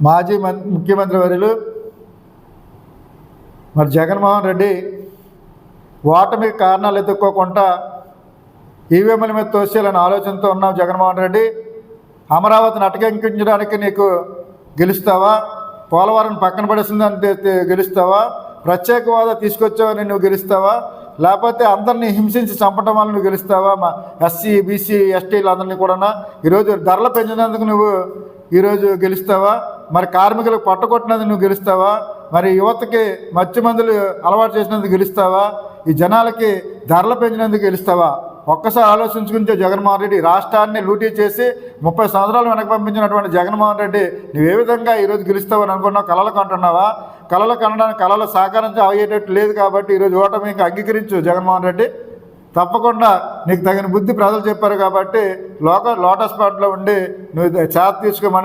మాజీ ముఖ్యమంత్రి వర్యులు మరి జగన్మోహన్ రెడ్డి ఓటమికి కారణాలు ఎత్తుక్కోకుండా ఈవీఎంల మీద తోసేయాలని ఆలోచనతో ఉన్నావు జగన్మోహన్ రెడ్డి. అమరావతిని అటకెక్కించడానికి నీకు గెలుస్తావా? పోలవరం పక్కన పడేసిందని గెలుస్తావా? ప్రత్యేక హోదా తీసుకొచ్చావని నువ్వు గెలుస్తావా? లేకపోతే అందరినీ హింసించి చంపడం వల్ల నువ్వు గెలుస్తావా? మా ఎస్సీ బీసీ ఎస్టీలు అందరినీ కూడా ఈరోజు ధరలు పెంచినందుకు నువ్వు ఈరోజు గెలుస్తావా? మరి కార్మికులకు పట్టకొట్టినందుకు నువ్వు గెలుస్తావా? మరి యువతకి మత్స్య మందులు అలవాటు చేసినందుకు గెలుస్తావా? ఈ జనాలకి ధరలు పెంచినందుకు గెలుస్తావా? ఒక్కసారి ఆలోచించుకుంటే జగన్మోహన్ రెడ్డి రాష్ట్రాన్ని లూటీ చేసి 30 సంవత్సరాలు వెనక్కి పంపించినటువంటి జగన్మోహన్ రెడ్డి నువ్వు ఏ విధంగా ఈరోజు గెలుస్తావని అనుకున్నావు? కలలు కంటున్నావా? కలలు కనడానికి కళలు సాకారం అయ్యేటట్టు లేదు. కాబట్టి ఈరోజు ఓటమికి అంగీకరించు జగన్మోహన్ రెడ్డి. తప్పకుండా నీకు తగిన బుద్ధి ప్రజలు చెప్పారు కాబట్టి లోటస్ పాట్లో ఉండి నువ్వు చేత తీసుకోమని